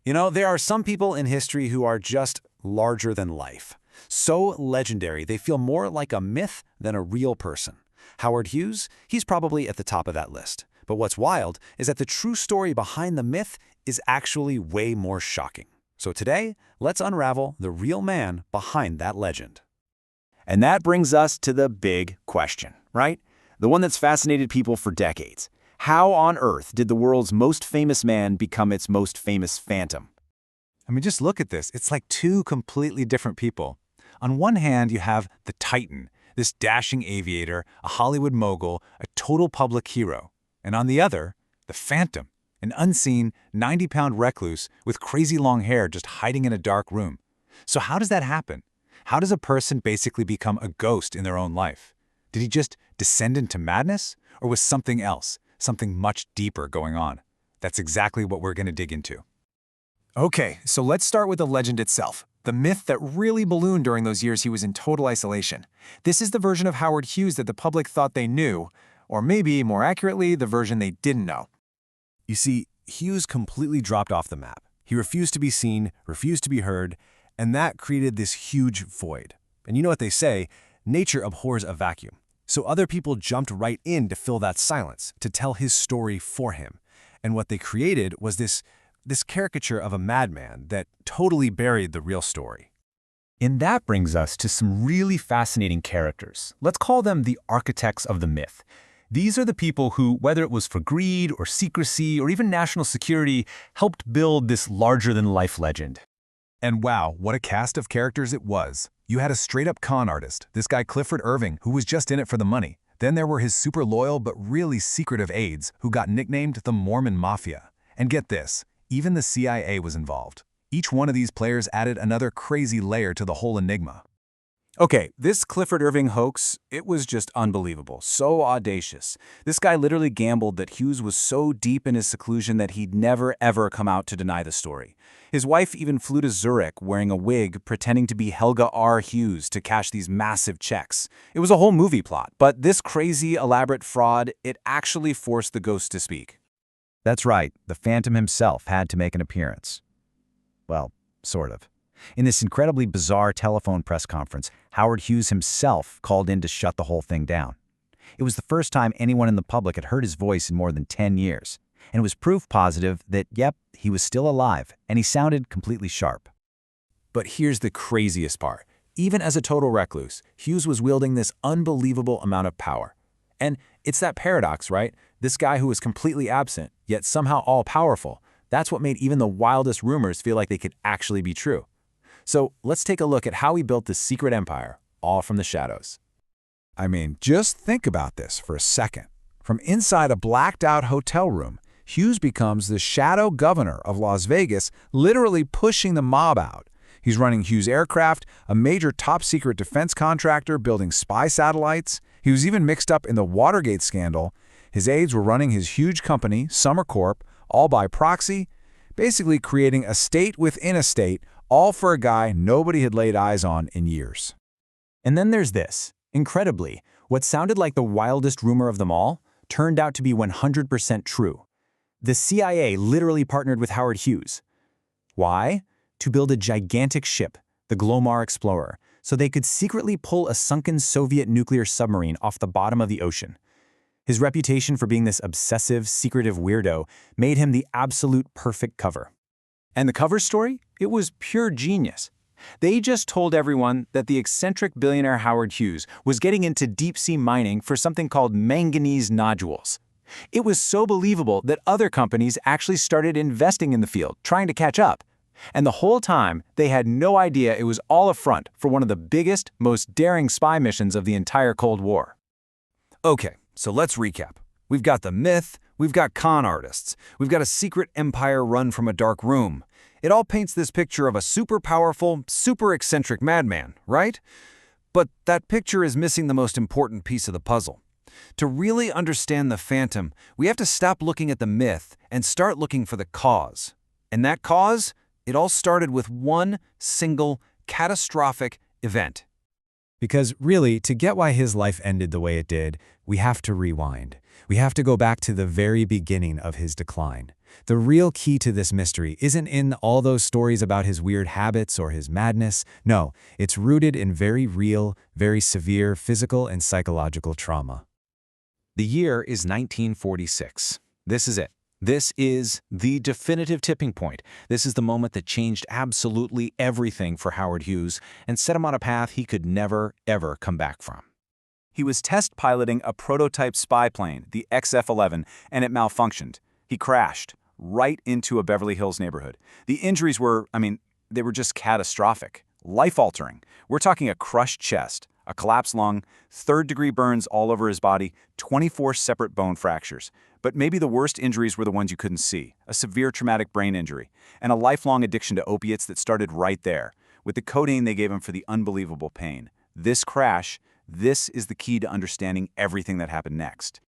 There are some people in history who are just larger than life. So legendary, they feel more like a myth than a real person. Howard Hughes, he's probably at the top of that list. But what's wild is that the true story behind the myth is actually way more shocking. So today, let's unravel the real man behind that legend. And that brings us to the big question, right? The one that's fascinated people for decades. How on earth did the world's most famous man become its most famous phantom? I mean, just look at this. It's like two completely different people. On one hand, you have the Titan, this dashing aviator, a Hollywood mogul, a total public hero. And on the other, the Phantom, an unseen, 90-pound recluse with crazy long hair just hiding in a dark room. So how does that happen? How does a person basically become a ghost in their own life? Did he just descend into madness? Or was something else, something much deeper going on? That's exactly what we're going to dig into. Okay, so let's start with the legend itself, the myth that really ballooned during those years he was in total isolation. This is the version of Howard Hughes that the public thought they knew, or maybe, more accurately, the version they didn't know. You see, Hughes completely dropped off the map. He refused to be seen, refused to be heard, and that created this huge void. And you know what they say, nature abhors a vacuum. So other people jumped right in to fill that silence, to tell his story for him. And what they created was this caricature of a madman that totally buried the real story. And that brings us to some really fascinating characters. Let's call them the architects of the myth. These are the people who, whether it was for greed or secrecy or even national security, helped build this larger-than-life legend. And wow, what a cast of characters it was. You had a straight-up con artist, this guy Clifford Irving, who was just in it for the money. Then there were his super loyal but really secretive aides, who got nicknamed the Mormon Mafia. And get this, even the CIA was involved. Each one of these players added another crazy layer to the whole enigma. Okay, this Clifford Irving hoax, it was just unbelievable, so audacious. This guy literally gambled that Hughes was so deep in his seclusion that he'd never ever come out to deny the story. His wife even flew to Zurich wearing a wig, pretending to be Helga R. Hughes to cash these massive checks. It was a whole movie plot, but this crazy, elaborate fraud, it actually forced the ghost to speak. That's right, the Phantom himself had to make an appearance. Well, sort of. In this incredibly bizarre telephone press conference, Howard Hughes himself called in to shut the whole thing down. It was the first time anyone in the public had heard his voice in more than 10 years, and it was proof positive that, yep, he was still alive, and he sounded completely sharp. But here's the craziest part. Even as a total recluse, Hughes was wielding this unbelievable amount of power. And it's that paradox, right? This guy who was completely absent, yet somehow all-powerful. That's what made even the wildest rumors feel like they could actually be true. So let's take a look at how he built this secret empire, all from the shadows. I mean, just think about this for a second. From inside a blacked-out hotel room, Hughes becomes the shadow governor of Las Vegas, literally pushing the mob out. He's running Hughes Aircraft, a major top-secret defense contractor building spy satellites. He was even mixed up in the Watergate scandal. His aides were running his huge company, Summer Corp, all by proxy, basically creating a state within a state, all for a guy nobody had laid eyes on in years. And then there's this. Incredibly, what sounded like the wildest rumor of them all turned out to be 100% true. The CIA literally partnered with Howard Hughes. Why? To build a gigantic ship, the Glomar Explorer, so they could secretly pull a sunken Soviet nuclear submarine off the bottom of the ocean. His reputation for being this obsessive, secretive weirdo made him the absolute perfect cover. And the cover story? It was pure genius. They just told everyone that the eccentric billionaire Howard Hughes was getting into deep-sea mining for something called manganese nodules. It was so believable that other companies actually started investing in the field, trying to catch up. And the whole time, they had no idea it was all a front for one of the biggest, most daring spy missions of the entire Cold War. Okay, so let's recap. We've got the myth, we've got con artists, we've got a secret empire run from a dark room. It all paints this picture of a super powerful, super eccentric madman, right? But that picture is missing the most important piece of the puzzle. To really understand the Phantom, we have to stop looking at the myth and start looking for the cause. And that cause? It all started with one single catastrophic event. Because really, to get why his life ended the way it did, we have to rewind. We have to go back to the very beginning of his decline. The real key to this mystery isn't in all those stories about his weird habits or his madness. No, it's rooted in very real, very severe physical and psychological trauma. The year is 1946. This is it. This is the definitive tipping point. This is the moment that changed absolutely everything for Howard Hughes and set him on a path he could never, ever come back from. He was test piloting a prototype spy plane, the XF-11, and it malfunctioned. He crashed right into a Beverly Hills neighborhood. The injuries were, they were just catastrophic, life-altering. We're talking a crushed chest, a collapsed lung, third-degree burns all over his body, 24 separate bone fractures. But maybe the worst injuries were the ones you couldn't see, a severe traumatic brain injury, and a lifelong addiction to opiates that started right there, with the codeine they gave him for the unbelievable pain. This crash, this is the key to understanding everything that happened next.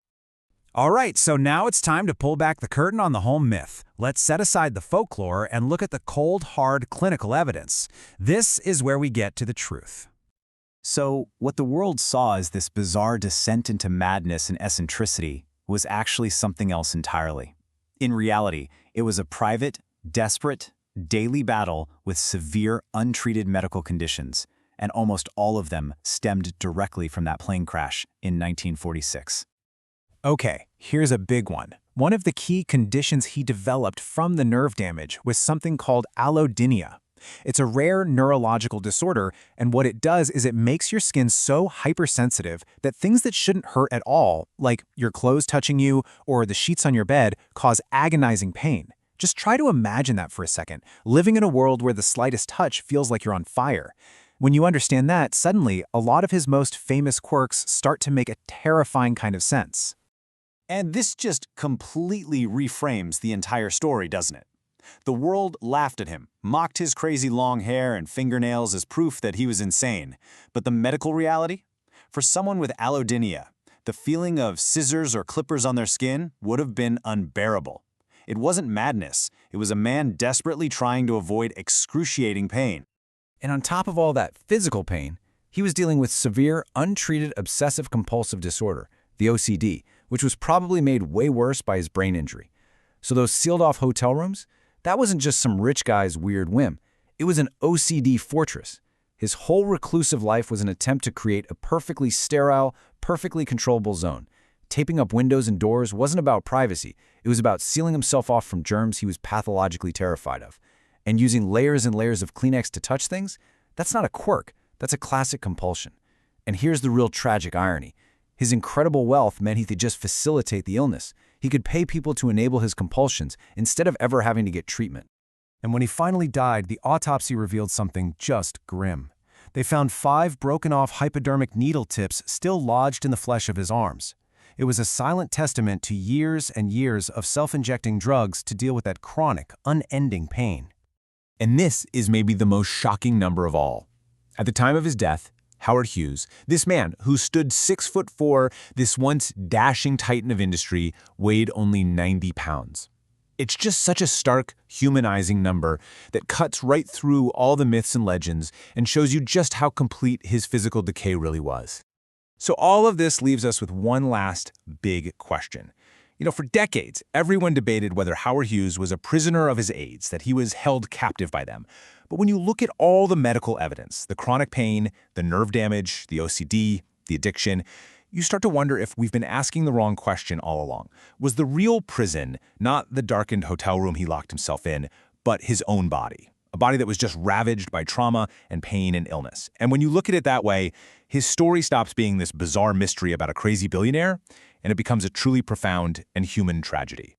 All right, so now it's time to pull back the curtain on the whole myth. Let's set aside the folklore and look at the cold, hard, clinical evidence. This is where we get to the truth. So, what the world saw as this bizarre descent into madness and eccentricity was actually something else entirely. In reality, it was a private, desperate, daily battle with severe, untreated medical conditions, and almost all of them stemmed directly from that plane crash in 1946. Okay, here's a big one. One of the key conditions he developed from the nerve damage was something called allodynia. It's a rare neurological disorder, and what it does is it makes your skin so hypersensitive that things that shouldn't hurt at all, like your clothes touching you or the sheets on your bed, cause agonizing pain. Just try to imagine that for a second, living in a world where the slightest touch feels like you're on fire. When you understand that, suddenly, a lot of his most famous quirks start to make a terrifying kind of sense. And this just completely reframes the entire story, doesn't it? The world laughed at him, mocked his crazy long hair and fingernails as proof that he was insane. But the medical reality? For someone with allodynia, the feeling of scissors or clippers on their skin would have been unbearable. It wasn't madness. It was a man desperately trying to avoid excruciating pain. And on top of all that physical pain, he was dealing with severe, untreated obsessive-compulsive disorder, the OCD, which was probably made way worse by his brain injury. So those sealed-off hotel rooms, that wasn't just some rich guy's weird whim. It was an OCD fortress. His whole reclusive life was an attempt to create a perfectly sterile, perfectly controllable zone. Taping up windows and doors wasn't about privacy. It was about sealing himself off from germs he was pathologically terrified of. And using layers and layers of Kleenex to touch things, that's not a quirk. That's a classic compulsion. And here's the real tragic irony. His incredible wealth meant he could just facilitate the illness. He could pay people to enable his compulsions instead of ever having to get treatment. And when he finally died, the autopsy revealed something just grim. They found 5 broken-off hypodermic needle tips still lodged in the flesh of his arms. It was a silent testament to years and years of self-injecting drugs to deal with that chronic, unending pain. And this is maybe the most shocking number of all. At the time of his death, Howard Hughes, this man who stood 6'4", this once dashing titan of industry, weighed only 90 pounds. It's just such a stark, humanizing number that cuts right through all the myths and legends and shows you just how complete his physical decay really was. So all of this leaves us with one last big question. For decades, everyone debated whether Howard Hughes was a prisoner of his aides, that he was held captive by them. But when you look at all the medical evidence, the chronic pain, the nerve damage, the OCD, the addiction, you start to wonder if we've been asking the wrong question all along. Was the real prison not the darkened hotel room he locked himself in, but his own body? A body that was just ravaged by trauma and pain and illness. And when you look at it that way, his story stops being this bizarre mystery about a crazy billionaire, and it becomes a truly profound and human tragedy.